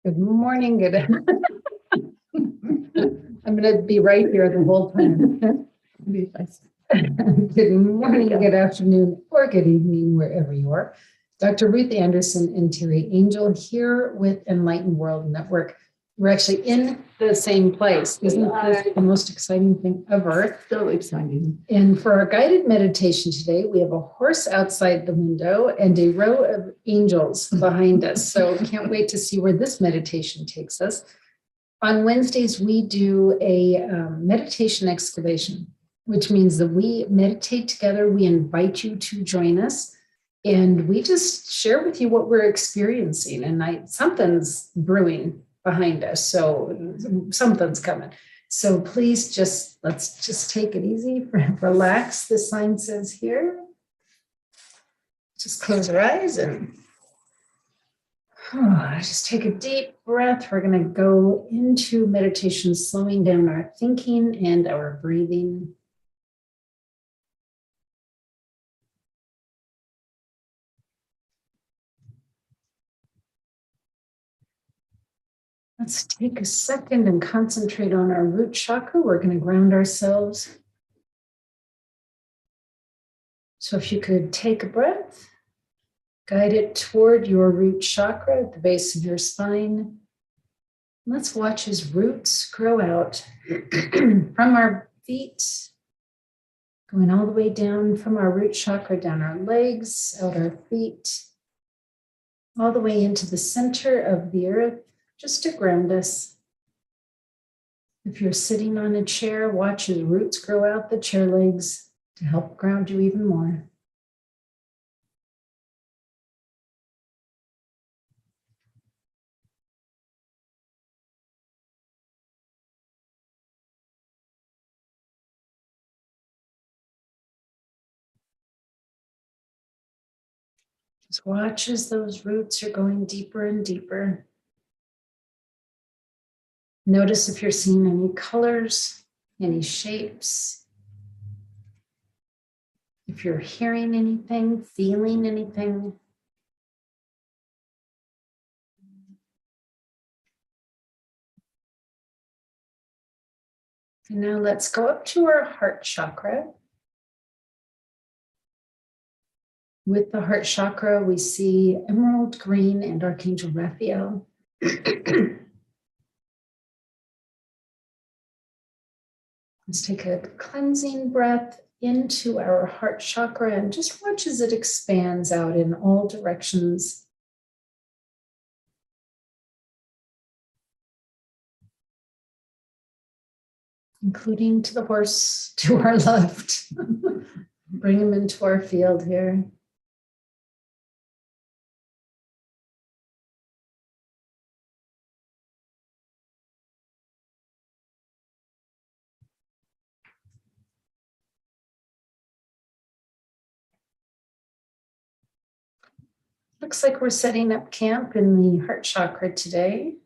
Good morning. Good. I'm going to be right here the whole time. Good morning, good afternoon, or good evening, wherever you are. Dr. Ruth Anderson and Teri Angel here with Enlightened World Network. We're actually in the same place. Isn't this the most exciting thing ever? So exciting. And for our guided meditation today, we have a horse outside the window and a row of angels behind us. So can't wait to see where this meditation takes us. On Wednesdays, we do a meditation excavation, which means that we meditate together. We invite you to join us. And we just share with you what we're experiencing. And something's brewing behind us. So something's coming. So please let's just take it easy, relax. The sign says here. Just close your eyes and just take a deep breath. We're going to go into meditation, slowing down our thinking and our breathing. Let's take a second and concentrate on our root chakra. We're going to ground ourselves. So if you could take a breath, guide it toward your root chakra at the base of your spine. Let's watch as roots grow out from our feet, going all the way down from our root chakra, down our legs, out our feet, all the way into the center of the earth, just to ground us. If you're sitting on a chair, watch as roots grow out the chair legs to help ground you even more. Just watch as those roots are going deeper and deeper. Notice if you're seeing any colors, any shapes. If you're hearing anything, feeling anything. And now let's go up to our heart chakra. With the heart chakra, we see emerald green and Archangel Raphael. Let's take a cleansing breath into our heart chakra and just watch as it expands out in all directions. Including to the horse to our left. Bring him into our field here. Looks like we're setting up camp in the heart chakra today.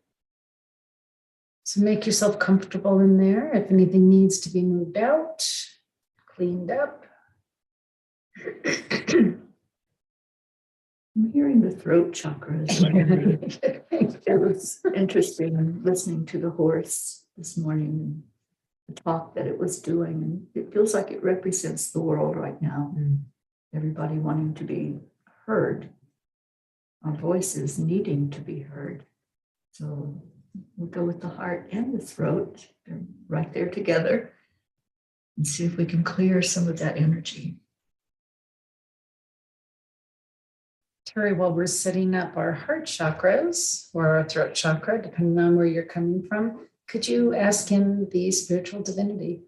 So make yourself comfortable in there. If anything needs to be moved out, cleaned up. I'm hearing the throat chakra as well. It was interesting listening to the horse this morning, the talk that it was doing. And it feels like it represents the world right now. Everybody wanting to be heard. Our voices needing to be heard. So we'll go with the heart and the throat. They're right there together. And see if we can clear some of that energy. Teri, while we're setting up our heart chakras or our throat chakra, depending on where you're coming from, could you ask him the spiritual divinity?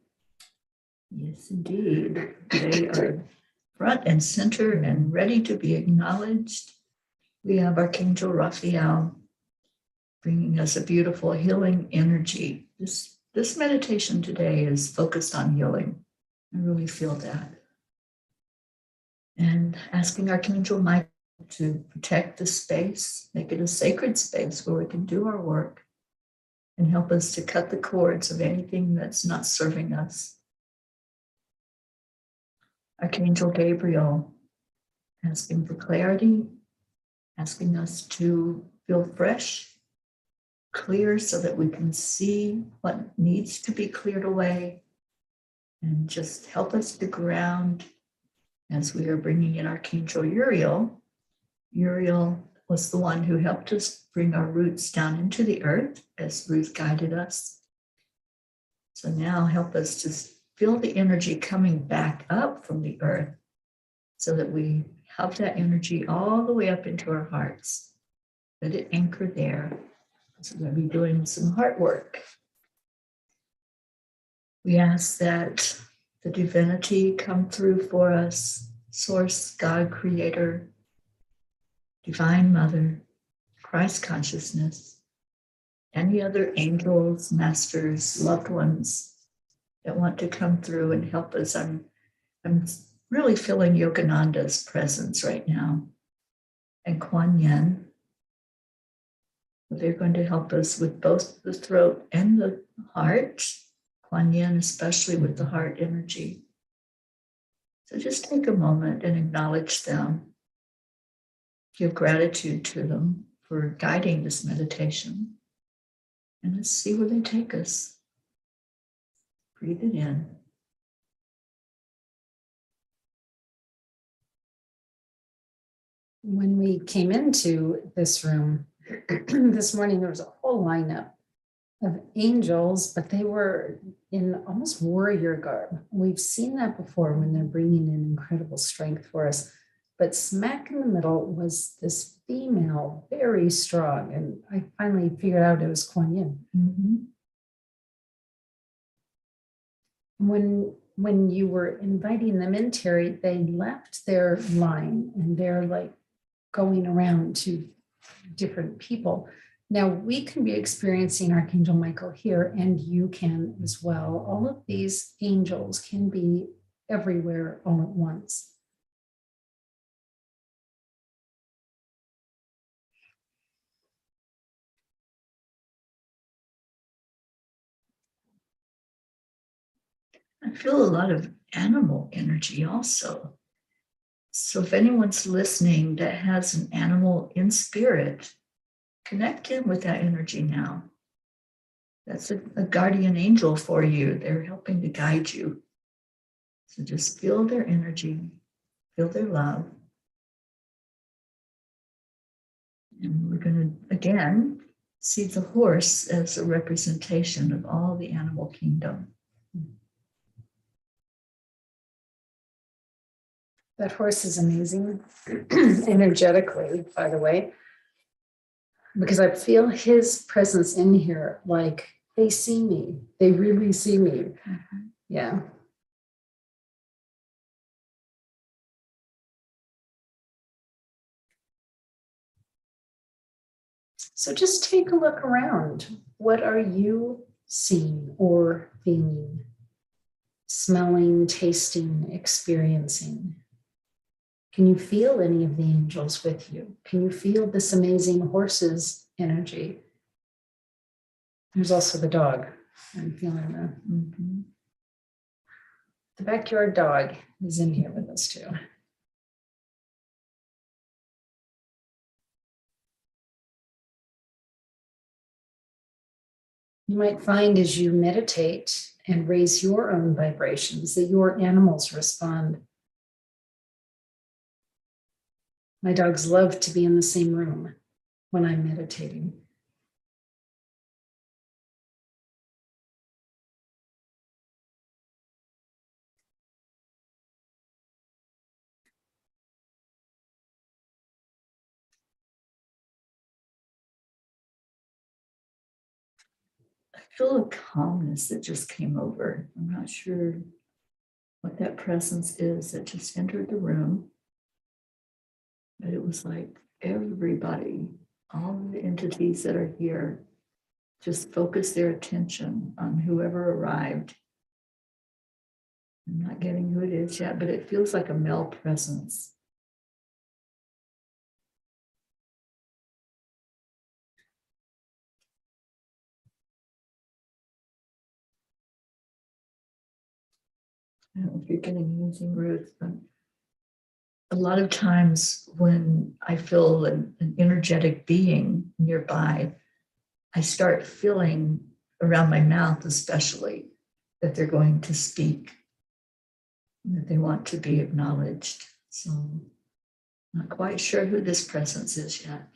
Yes, indeed. They are front and center and ready to be acknowledged. We have Archangel Raphael bringing us a beautiful healing energy. This meditation today is focused on healing. I really feel that. And asking Archangel Michael to protect the space, make it a sacred space where we can do our work and help us to cut the cords of anything that's not serving us. Archangel Gabriel asking for clarity, asking us to feel fresh, clear so that we can see what needs to be cleared away, and just help us to ground as we are bringing in Archangel Uriel. Uriel was the one who helped us bring our roots down into the earth as Ruth guided us. So now help us to feel the energy coming back up from the earth so that we have that energy all the way up into our hearts. Let it anchor there. So we're going to be doing some heart work. We ask that the divinity come through for us, Source, God, Creator, Divine Mother, Christ Consciousness, any other angels, masters, loved ones that want to come through and help us. I'm really feeling Yogananda's presence right now, and Kuan Yin. They're going to help us with both the throat and the heart. Kuan Yin, especially with the heart energy. So just take a moment and acknowledge them. Give gratitude to them for guiding this meditation. And let's see where they take us. Breathe it in. When we came into this room this morning, there was a whole lineup of angels, but they were in almost warrior garb. We've seen that before when they're bringing in incredible strength for us. But smack in the middle was this female, very strong. And I finally figured out it was Kuan Yin. When you were inviting them in, Teri, they left their line and they're like going around to different people. Now we can be experiencing Archangel Michael here, and you can as well. All of these angels can be everywhere all at once. I feel a lot of animal energy also. So if anyone's listening that has an animal in spirit, connect in with that energy now. That's a guardian angel for you. They're helping to guide you. So just feel their energy, feel their love. And we're going to, again, see the horse as a representation of all the animal kingdom. That horse is amazing, energetically, by the way, because I feel his presence in here, like they see me. They really see me. Mm-hmm. Yeah. So just take a look around. What are you seeing or feeling, smelling, tasting, experiencing? Can you feel any of the angels with you? Can you feel this amazing horse's energy? There's also the dog. I'm feeling the backyard dog is in here with us too. You might find as you meditate and raise your own vibrations that your animals respond. My dogs love to be in the same room when I'm meditating. I feel a calmness that just came over. I'm not sure what that presence is that just entered the room. But it was like everybody, all the entities that are here, just focus their attention on whoever arrived. I'm not getting who it is yet, but it feels like a male presence. I don't know if you're getting anything, Ruth, but a lot of times when I feel an energetic being nearby, I start feeling around my mouth, especially, that they're going to speak, that they want to be acknowledged. So I'm not quite sure who this presence is yet.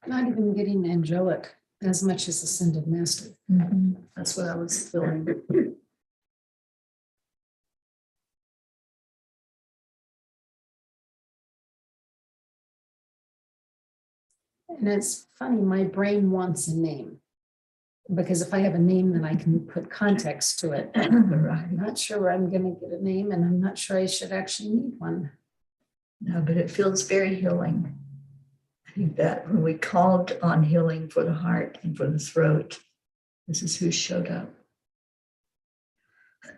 Not even getting angelic as much as ascended master. That's what I was feeling. And it's funny, my brain wants a name. Because if I have a name, then I can put context to it. Right. I'm not sure I'm going to get a name, and I'm not sure I should actually need one. No, but it feels very healing. I think that when we called on healing for the heart and for the throat, this is who showed up.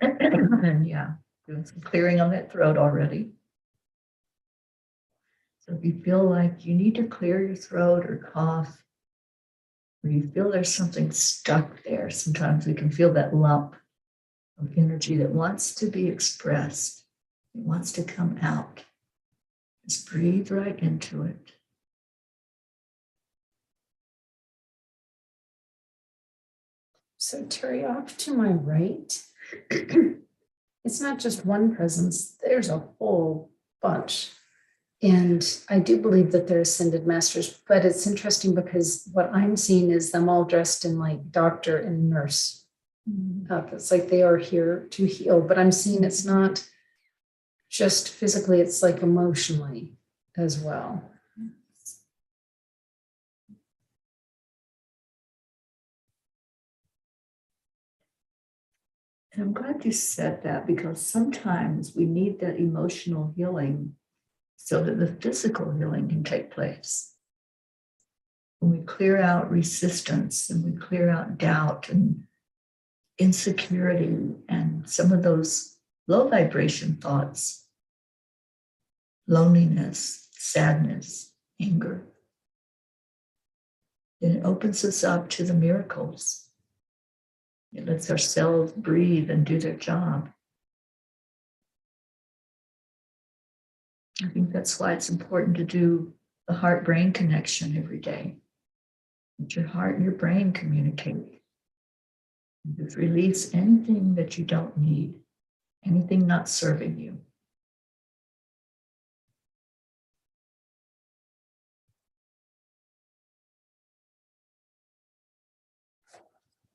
And yeah, doing some clearing on that throat already. So if you feel like you need to clear your throat or cough, or you feel there's something stuck there, sometimes we can feel that lump of energy that wants to be expressed. It wants to come out. Just breathe right into it. So Teri, off to my right, it's not just one presence, there's a whole bunch. And I do believe that they're ascended masters, but it's interesting because what I'm seeing is them all dressed in like doctor and nurse. It's like they are here to heal, but I'm seeing it's not just physically, it's like emotionally as well. And I'm glad you said that, because sometimes we need that emotional healing so that the physical healing can take place. When we clear out resistance and we clear out doubt and insecurity and some of those low vibration thoughts, loneliness, sadness, anger, then it opens us up to the miracles. It lets our cells breathe and do their job. I think that's why it's important to do the heart-brain connection every day. Let your heart and your brain communicate. And just release anything that you don't need, anything not serving you.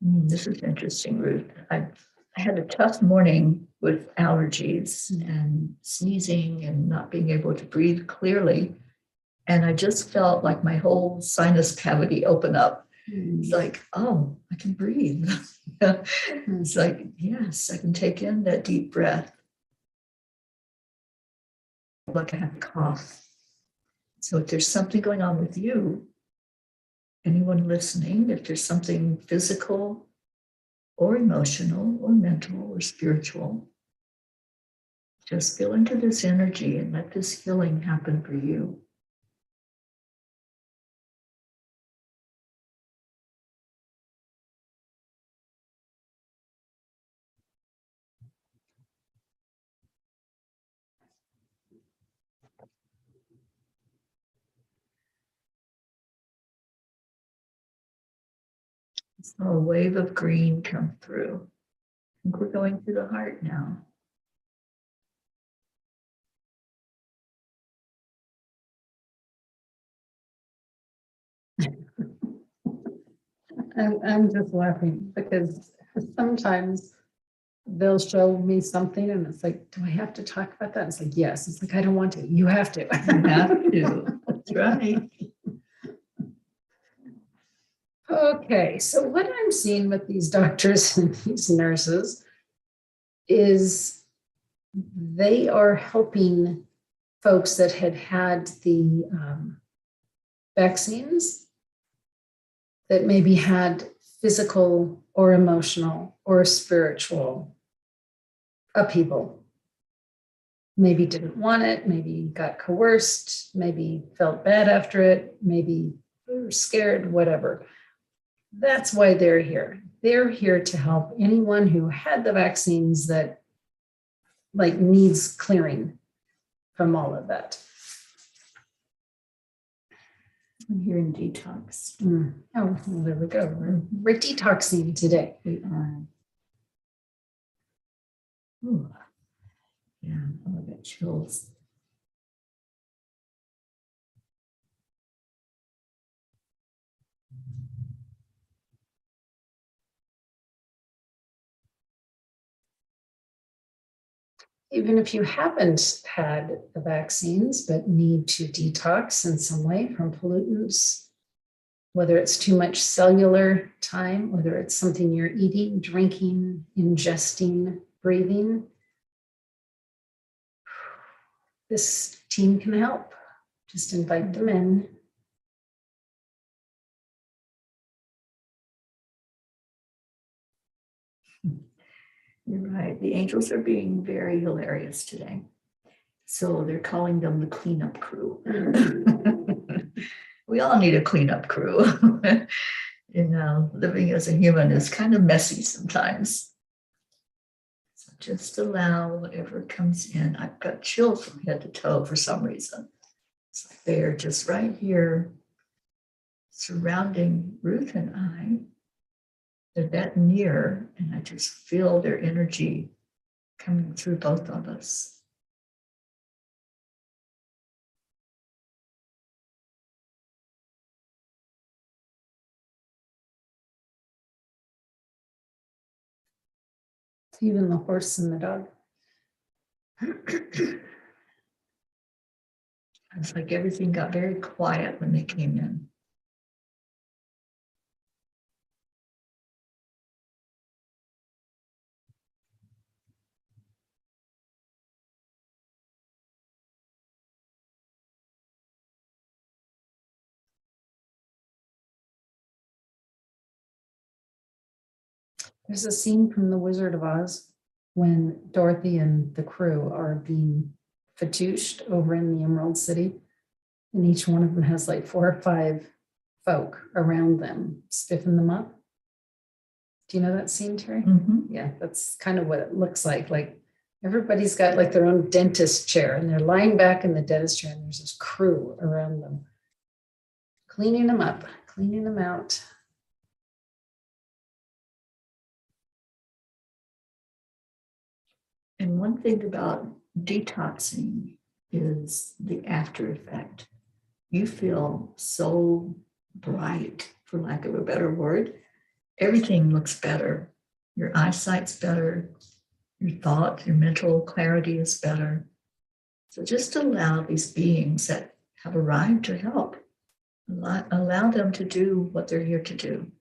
This is interesting, Ruth. I had a tough morning with allergies and sneezing and not being able to breathe clearly. And I just felt like my whole sinus cavity open up. It's like, oh, I can breathe. It's like, yes, I can take in that deep breath. Like I have a cough. So if there's something going on with you, anyone listening, if there's something physical or emotional or mental or spiritual, just feel into this energy and let this healing happen for you. So a wave of green come through. I think we're going through the heart now. I'm just laughing because sometimes they'll show me something and it's like, do I have to talk about that? It's like, yes. It's like, I don't want to. You have to. You have to. That's right. Okay, so what I'm seeing with these doctors and these nurses is they are helping folks that had had the vaccines that maybe had physical or emotional or spiritual upheaval. Maybe didn't want it, maybe got coerced, maybe felt bad after it, maybe were scared, whatever. That's why they're here. They're here to help anyone who had the vaccines that like needs clearing from all of that. I'm hearing detox. Oh, well, there we go. We're detoxing today. We are. Ooh. Yeah, oh, I got chills. Even if you haven't had the vaccines, but need to detox in some way from pollutants, whether it's too much cellular time, whether it's something you're eating, drinking, ingesting, breathing, this team can help. Just invite them in. You're right. The angels are being very hilarious today. So they're calling them the cleanup crew. We all need a cleanup crew. Living as a human is kind of messy sometimes. So just allow whatever comes in. I've got chills from head to toe for some reason. It's like they're just right here surrounding Ruth and I. They're that near, and I just feel their energy coming through both of us. Even the horse and the dog. It's like everything got very quiet when they came in. There's a scene from The Wizard of Oz when Dorothy and the crew are being fatouched over in the Emerald City. And each one of them has like 4 or 5 folk around them, stiffen them up. Do you know that scene, Teri? Mm-hmm. Yeah, that's kind of what it looks like. Like everybody's got like their own dentist chair and they're lying back in the dentist chair and there's this crew around them, cleaning them up, cleaning them out. And one thing about detoxing is the after effect. You feel so bright, for lack of a better word. Everything looks better. Your eyesight's better. Your thought, your mental clarity is better. So just allow these beings that have arrived to help. Allow them to do what they're here to do.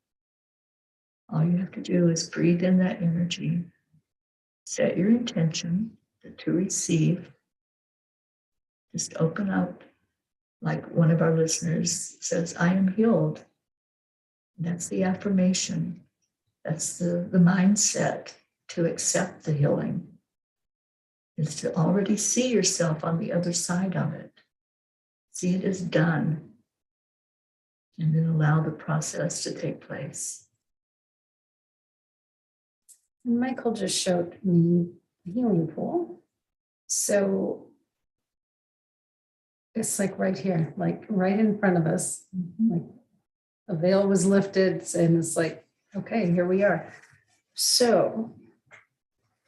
All you have to do is breathe in that energy. Set your intention to receive. Just open up, like one of our listeners says, I am healed. That's the affirmation. That's the mindset to accept the healing, is to already see yourself on the other side of it. See it as done. And then allow the process to take place. And Michael just showed me the healing pool. So it's like right here, like right in front of us, like a veil was lifted and it's like, okay, here we are. So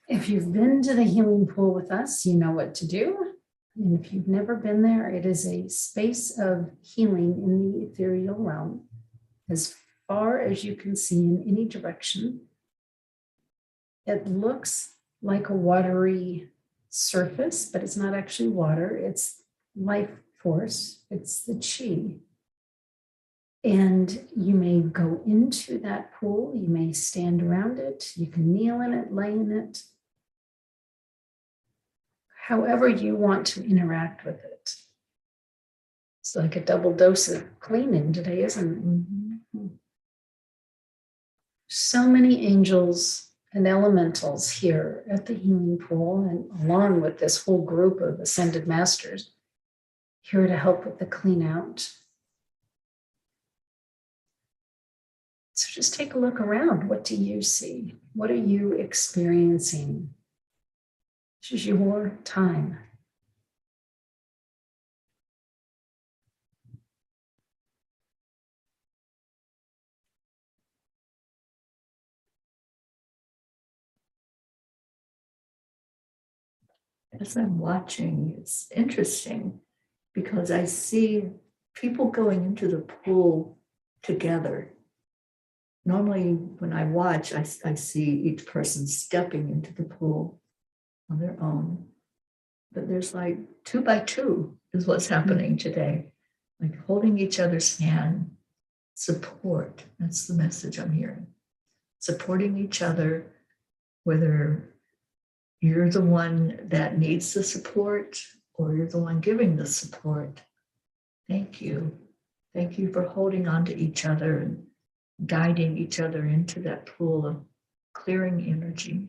if you've been to the healing pool with us, you know what to do. And if you've never been there, it is a space of healing in the ethereal realm, as far as you can see in any direction. It looks like a watery surface, but it's not actually water. It's life force. It's the chi. And you may go into that pool. You may stand around it. You can kneel in it, lay in it. However you want to interact with it. It's like a double dose of cleaning today, isn't it? Mm-hmm. So many angels and elementals here at the healing pool, and along with this whole group of ascended masters here to help with the clean out. So just take a look around. What do you see? What are you experiencing? This is your time. as I'm watching, it's interesting because I see people going into the pool together. Normally, when I watch, I see each person stepping into the pool on their own. But there's like 2 by 2 is what's happening today, like holding each other's hand, support. That's the message I'm hearing. Supporting each other, whether you're the one that needs the support or you're the one giving the support. Thank you. Thank you for holding on to each other and guiding each other into that pool of clearing energy.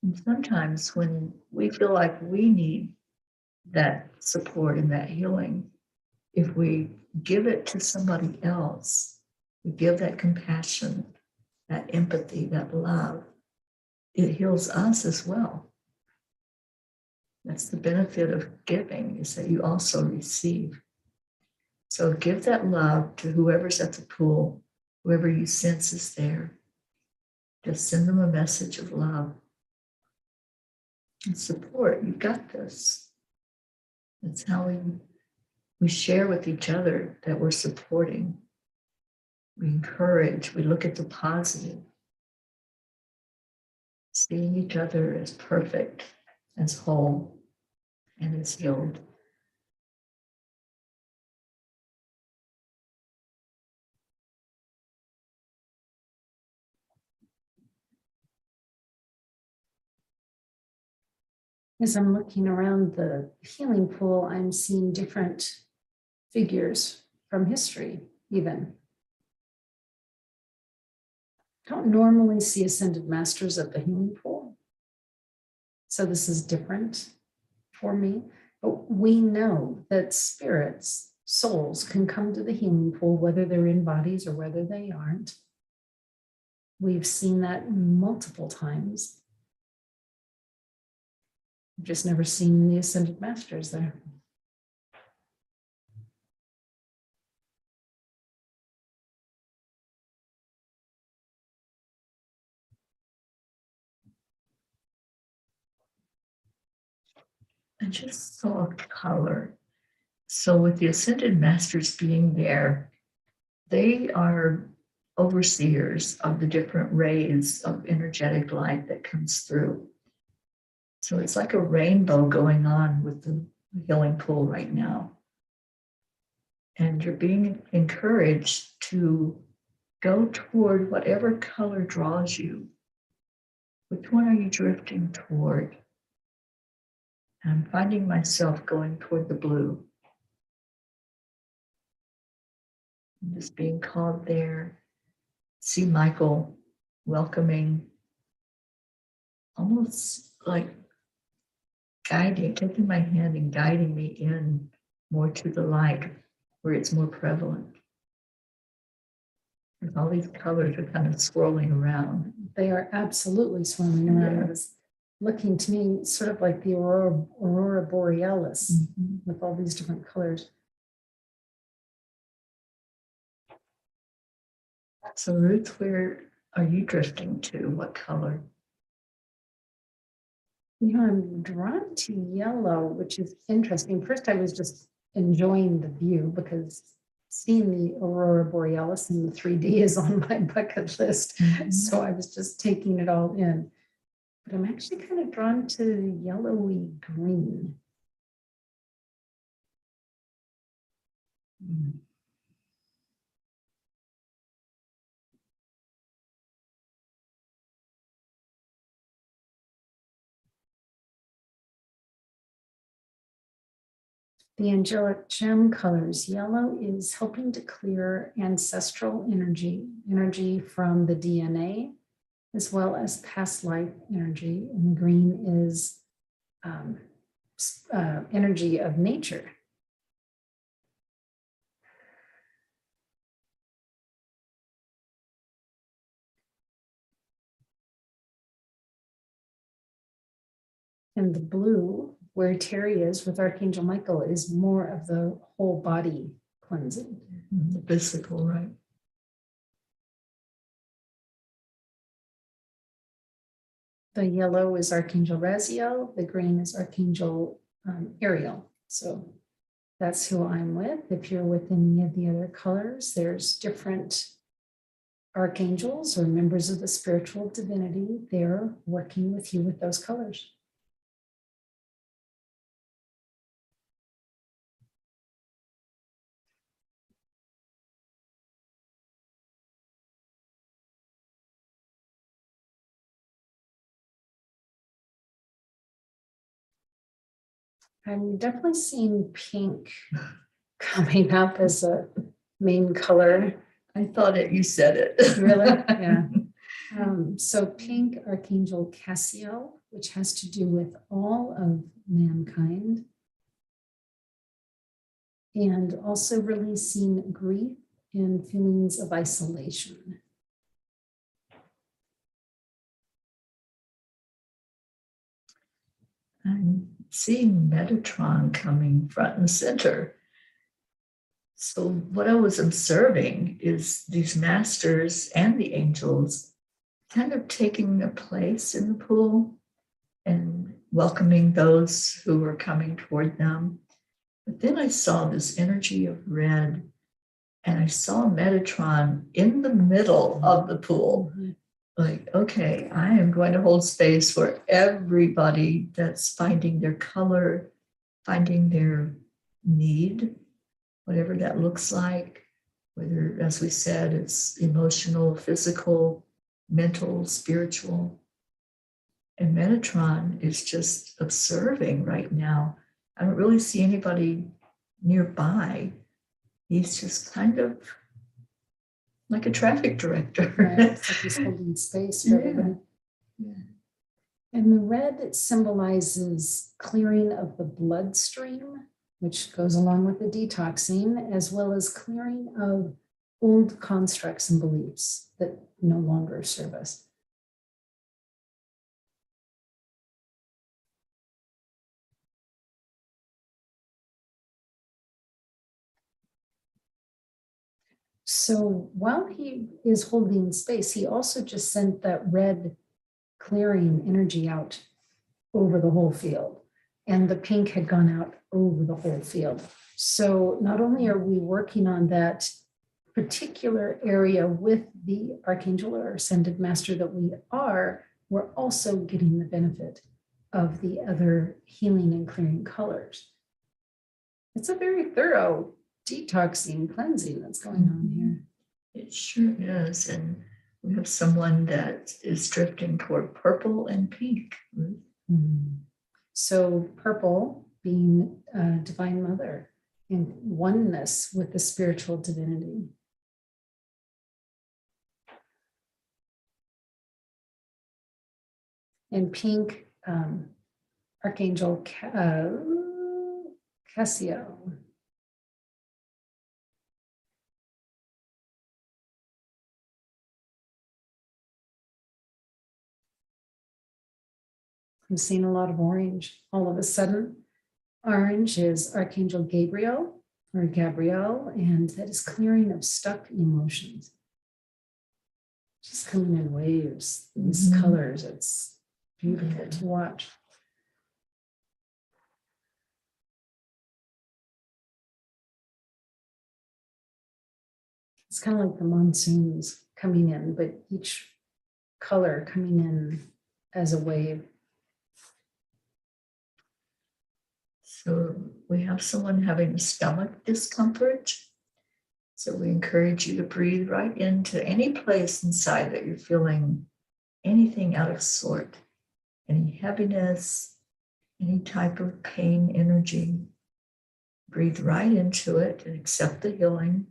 And sometimes when we feel like we need that support and that healing, if we give it to somebody else, we give that compassion, that empathy, that love, it heals us as well. That's the benefit of giving, is that you also receive. So give that love to whoever's at the pool, whoever you sense is there. Just send them a message of love and support. You got this. That's how we share with each other that we're supporting. We encourage, we look at the positive. Seeing each other as perfect, as whole, and as healed. As I'm looking around the healing pool, I'm seeing different figures from history, even. I don't normally see ascended masters at the healing pool. So this is different for me. But we know that spirits, souls, can come to the healing pool, whether they're in bodies or whether they aren't. We've seen that multiple times. I've just never seen the ascended masters there. I just saw a color. So with the ascended masters being there, they are overseers of the different rays of energetic light that comes through. So it's like a rainbow going on with the healing pool right now. And you're being encouraged to go toward whatever color draws you. Which one are you drifting toward? I'm finding myself going toward the blue. I'm just being called there. See Michael welcoming, almost like guiding, taking my hand and guiding me in more to the light where it's more prevalent. And all these colors are kind of swirling around. They are absolutely swirling around. Yeah. It was looking to me sort of like the aurora borealis with all these different colors. So Ruth, where are you drifting to? What color? You know, I'm drawn to yellow, which is interesting. First, I was just enjoying the view because seeing the aurora borealis in the 3D is on my bucket list. So I was just taking it all in. But I'm actually kind of drawn to yellowy green. The Angelic Gem Colors. Yellow is helping to clear ancestral energy from the DNA, as well as past life energy. And green is energy of nature. And the blue, where Teri is with Archangel Michael, is more of the whole body cleansing. The physical, right? The yellow is Archangel Raziel. The green is Archangel Uriel. So that's who I'm with. If you're with any of the other colors, there's different archangels or members of the spiritual divinity. They're working with you with those colors. I'm definitely seeing pink coming up as a main color. I thought it, you said it. Really? Yeah. So pink, Archangel Cassiel, which has to do with all of mankind. And also releasing grief and feelings of isolation. I'm seeing Metatron coming front and center. So what I was observing is these masters and the angels kind of taking a place in the pool and welcoming those who were coming toward them. But then I saw this energy of red, and I saw Metatron in the middle of the pool. Mm-hmm. Like, okay, I am going to hold space for everybody that's finding their color, finding their need, whatever that looks like, whether, as we said, it's emotional, physical, mental, spiritual. And Metatron is just observing right now. I don't really see anybody nearby. He's just kind of like a traffic director. Right. It's like he's holding space for everybody. Yeah. And the red symbolizes clearing of the bloodstream, which goes along with the detoxing, as well as clearing of old constructs and beliefs that no longer serve us. So while he is holding space, he also just sent that red clearing energy out over the whole field. And the pink had gone out over the whole field. So not only are we working on that particular area with the Archangel or Ascended Master that we are, we're also getting the benefit of the other healing and clearing colors. It's a very thorough detoxing, cleansing that's going on here. It sure is. And we have someone that is drifting toward purple and pink. Mm-hmm. So purple being Divine Mother in oneness with the spiritual divinity. And pink, Archangel Cassiel. I'm seeing a lot of orange all of a sudden. Orange is Archangel Gabriel or Gabrielle, and that is clearing of stuck emotions. Just coming in waves, these colors. It's beautiful to watch. It's kind of like the monsoons coming in, but each color coming in as a wave. So we have someone having stomach discomfort. So we encourage you to breathe right into any place inside that you're feeling anything out of sort, any heaviness, any type of pain energy. Breathe right into it and accept the healing.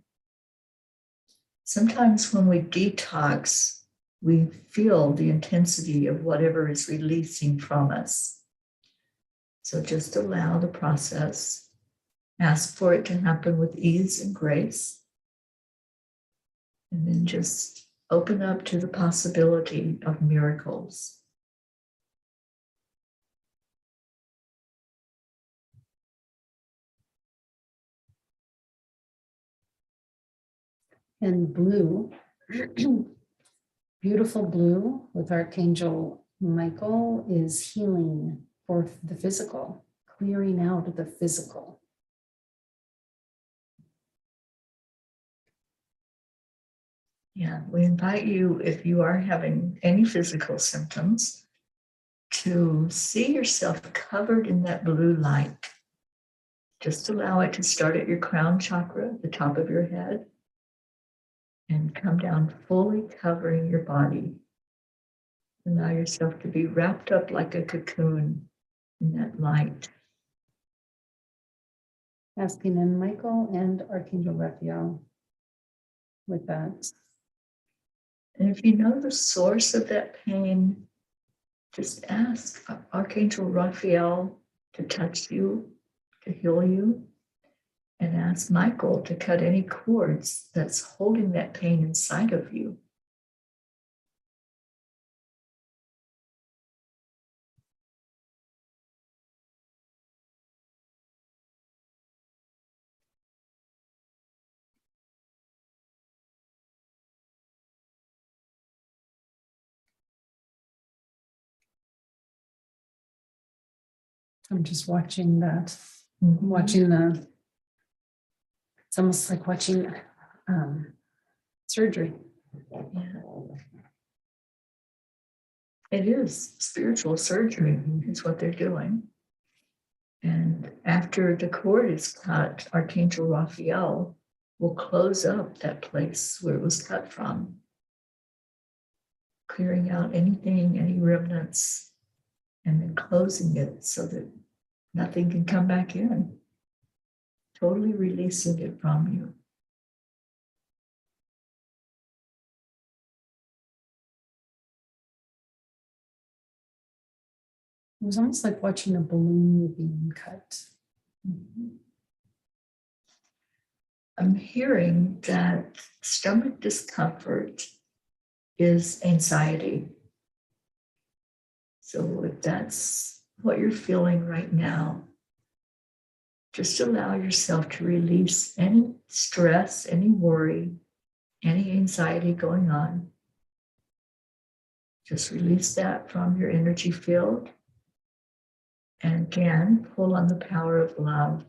Sometimes when we detox, we feel the intensity of whatever is releasing from us. So just allow the process. Ask for it to happen with ease and grace. And then just open up to the possibility of miracles. And blue, beautiful blue with Archangel Michael is healing for the physical, clearing out the physical. Yeah, we invite you, if you are having any physical symptoms, to see yourself covered in that blue light. Just allow it to start at your crown chakra, the top of your head, and come down fully covering your body. Allow yourself to be wrapped up like a cocoon in that light. Asking in Michael and Archangel Raphael with that. And if you know the source of that pain, just ask Archangel Raphael to touch you, to heal you, and ask Michael to cut any cords that's holding that pain inside of you. I'm just watching that, Mm-hmm. it's almost like watching surgery. Yeah. It is spiritual surgery, is what they're doing. And after the cord is cut, Archangel Raphael will close up that place where it was cut from, clearing out anything, any remnants, and then closing it so that nothing can come back in, totally releasing it from you. It was almost like watching a balloon being cut. Mhm. I'm hearing that stomach discomfort is anxiety. So if that's what you're feeling right now, just allow yourself to release any stress, any worry, any anxiety going on. Just release that from your energy field. And again, pull on the power of love.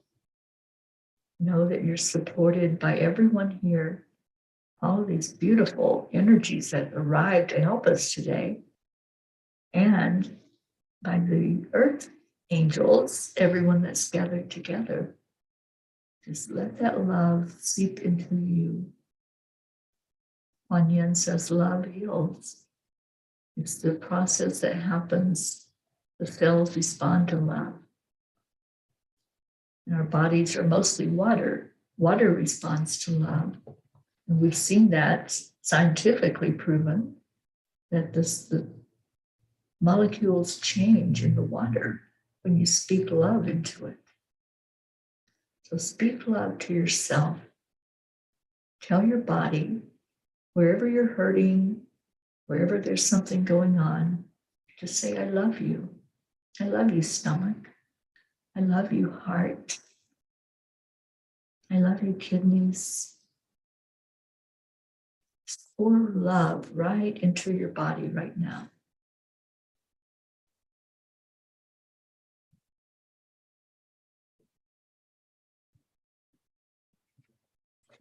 Know that you're supported by everyone here, all of these beautiful energies that arrived to help us today, and by the earth angels, everyone that's gathered together. Just let that love seep into you. Kuan Yin says love heals. It's the process that happens. The cells respond to love. And our bodies are mostly water. Water responds to love. And we've seen that scientifically proven that the molecules change in the water when you speak love into it. So speak love to yourself. Tell your body, wherever you're hurting, wherever there's something going on, just say, I love you. I love you, stomach. I love you, heart. I love you, kidneys. Pour love right into your body right now.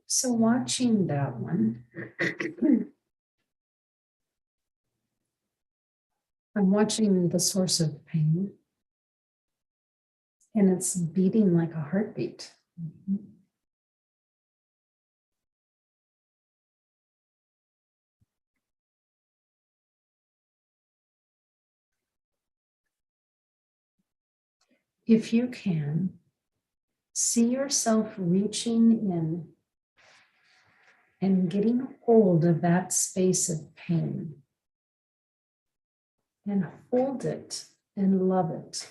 So watching that one, I'm watching the source of pain, and it's beating like a heartbeat. Mm-hmm. If you can, see yourself reaching in and getting hold of that space of pain, and hold it and love it.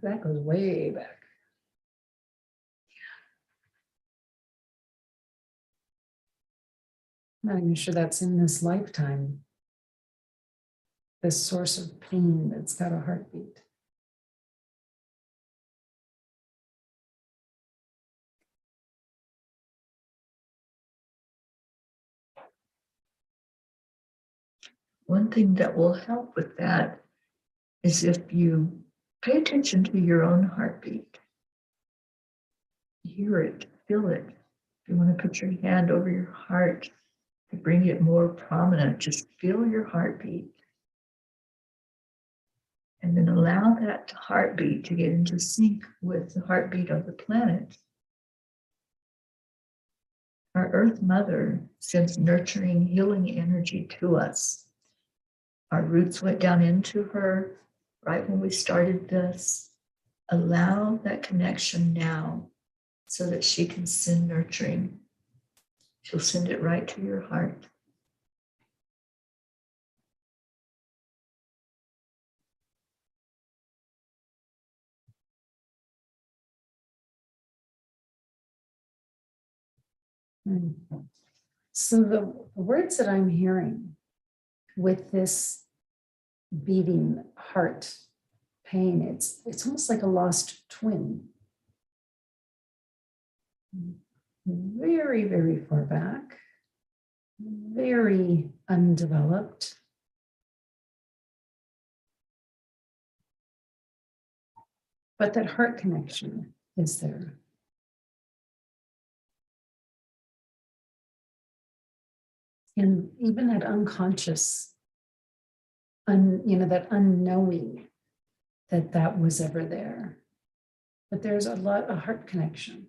That goes way back. I'm not even sure that's in this lifetime. This source of pain that's got a heartbeat. One thing that will help with that is if you pay attention to your own heartbeat. Hear it, feel it. If you want to put your hand over your heart to bring it more prominent, just feel your heartbeat. And then allow that heartbeat to get into sync with the heartbeat of the planet. Our Earth Mother sends nurturing, healing energy to us. Our roots went down into her right when we started this. Allow that connection now so that she can send nurturing. She'll send it right to your heart. So the words that I'm hearing with this beating heart pain, it's almost like a lost twin. Very, very far back, very undeveloped. But that heart connection is there. And even that unconscious, that unknowing that was ever there. But there's a lot of heart connection.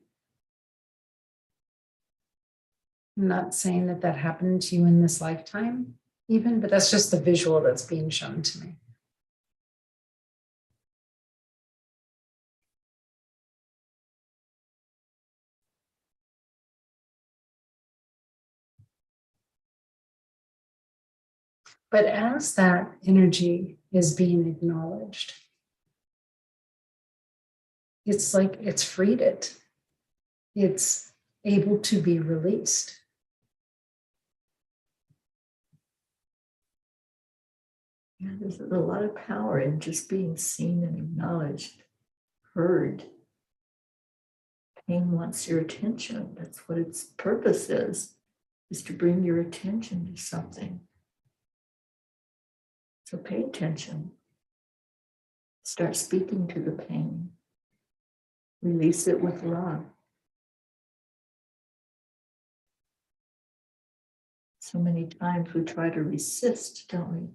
I'm not saying that happened to you in this lifetime, even, but that's just the visual that's being shown to me. But as that energy is being acknowledged, it's like it's freed it. It's able to be released. Yeah, there's a lot of power in just being seen and acknowledged, heard. Pain wants your attention. That's what its purpose is to bring your attention to something. So pay attention. Start speaking to the pain. Release it with love. So many times we try to resist, don't we?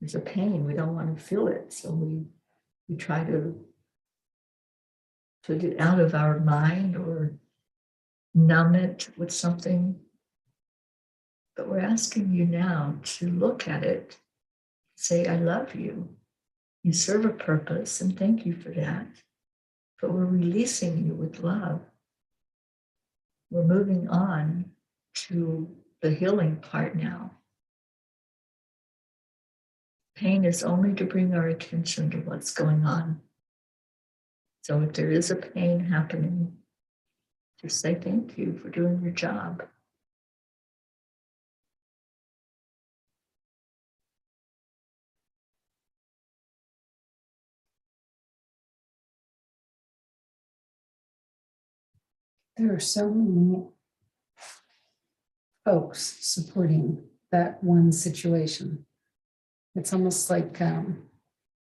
There's a pain, we don't want to feel it. So we try to put it out of our mind or numb it with something. But we're asking you now to look at it, say, I love you. You serve a purpose, and thank you for that. But we're releasing you with love. We're moving on to the healing part now. Pain is only to bring our attention to what's going on. So if there is a pain happening, just say thank you for doing your job. There are so many folks supporting that one situation. It's almost like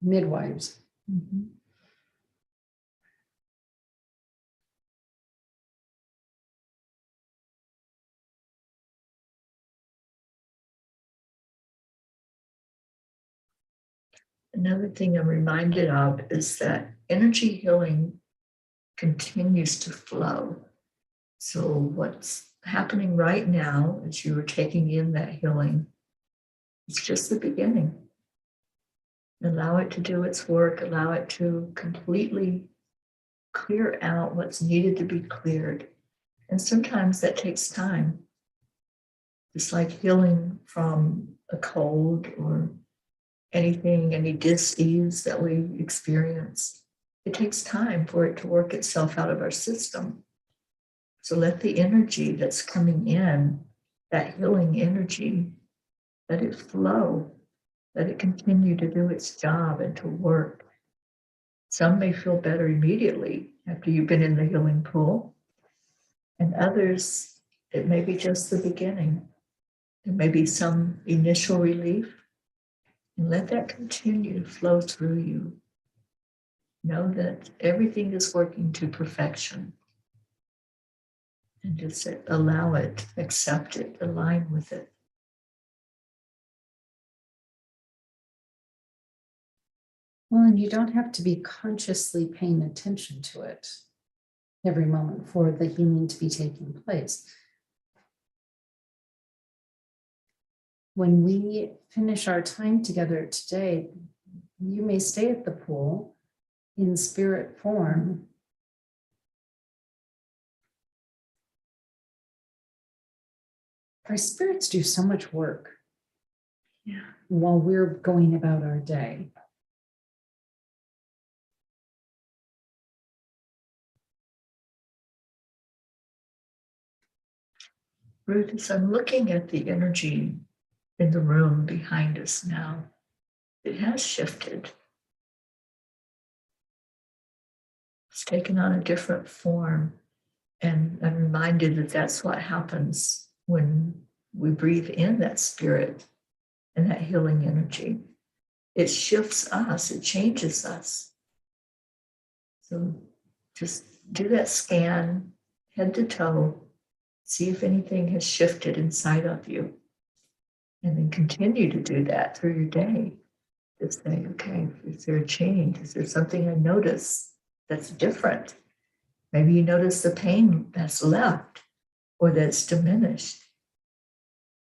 midwives. Mm-hmm. Another thing I'm reminded of is that energy healing continues to flow. So what's happening right now as you are taking in that healing, it's just the beginning. Allow it to do its work, allow it to completely clear out what's needed to be cleared. And sometimes that takes time. It's like healing from a cold or anything, any dis-ease that we experience. It takes time for it to work itself out of our system. So let the energy that's coming in that healing energy, let it flow, let it continue to do its job and to work. Some may feel better immediately after you've been in the healing pool, and others, it may be just the beginning. There may be some initial relief, and let that continue to flow through you. Know that everything is working to perfection. And just allow it, accept it, align with it. Well, and you don't have to be consciously paying attention to it every moment for the healing to be taking place. When we finish our time together today, you may stay at the pool in spirit form. Our spirits do so much work while we're going about our day. Ruth, as I'm looking at the energy in the room behind us now, it has shifted. It's taken on a different form. And I'm reminded that that's what happens when we breathe in that spirit and that healing energy. It shifts us, it changes us. So just do that scan, head to toe, see if anything has shifted inside of you. And then continue to do that through your day. Just say, okay, is there a change? Is there something I notice that's different? Maybe you notice the pain that's left or that's diminished.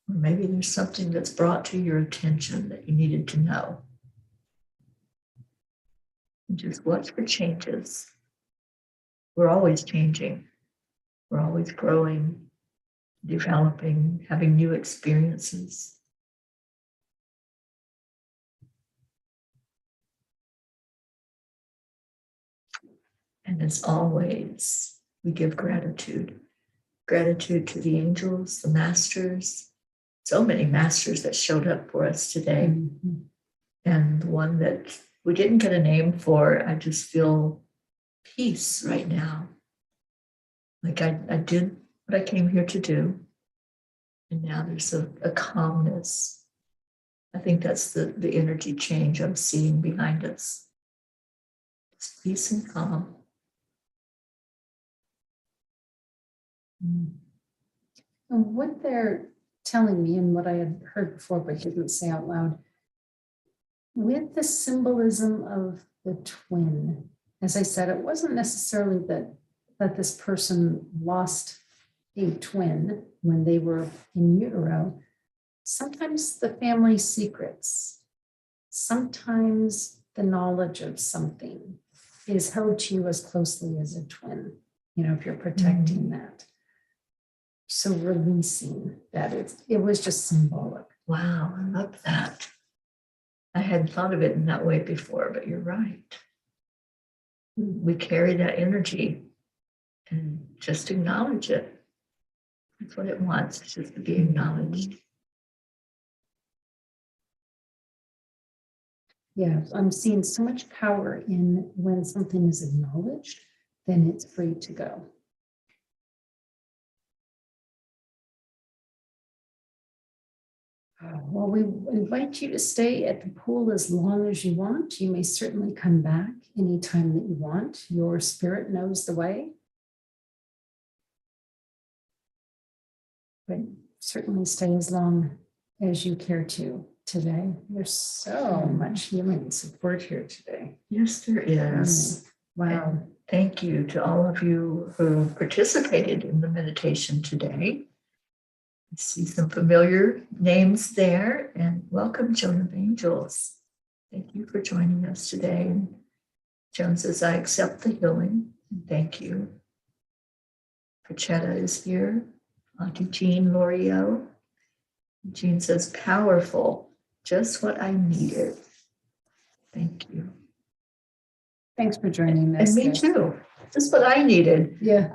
Or maybe there's something that's brought to your attention that you needed to know. And just watch for changes. We're always changing. We're always growing, developing, having new experiences. And as always, we give gratitude. Gratitude to the angels, the masters, so many masters that showed up for us today. Mm-hmm. And the one that we didn't get a name for, I just feel peace right now. Like I did what I came here to do. And now there's a calmness. I think that's the energy change I'm seeing behind us. It's peace and calm. And what they're telling me, and what I had heard before but didn't say out loud, with the symbolism of the twin, as I said, it wasn't necessarily that this person lost a twin when they were in utero. Sometimes the family secrets, sometimes the knowledge of something is held to you as closely as a twin, if you're protecting that. So releasing that, it was just symbolic. Wow, I love that. I hadn't thought of it in that way before, but you're right. We carry that energy and just acknowledge it. That's what it wants, it's just to be acknowledged. Yeah, I'm seeing so much power in when something is acknowledged, then it's free to go. Well, we invite you to stay at the pool as long as you want. You may certainly come back anytime that you want. Your spirit knows the way. But certainly stay as long as you care to today. There's so much healing support here today. Yes, there is. Wow. And thank you to all of you who participated in the meditation today. I see some familiar names there, and welcome, Joan of Angels. Thank you for joining us today. And Joan says, I accept the healing, and thank you. Pachetta is here. Auntie Jean L'Oreal. Jean says, powerful, just what I needed. Thank you. Thanks for joining us. And me too. Just what I needed. Yeah.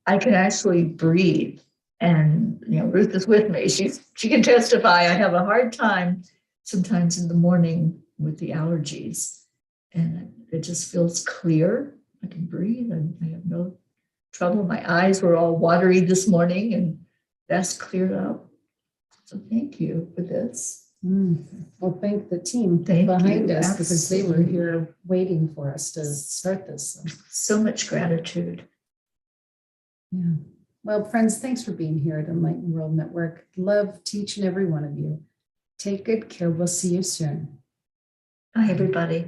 I can actually breathe And, Ruth is with me. She can testify. I have a hard time sometimes in the morning with the allergies. And it just feels clear. I can breathe and I have no trouble. My eyes were all watery this morning and that's cleared up. So thank you for this. Well, thank the team Thank behind you. us because they were Absolutely. here waiting for us to start this. So much gratitude. Yeah. Well, friends, thanks for being here at Enlightened World Network. Love to each and every one of you. Take good care. We'll see you soon. Bye, everybody.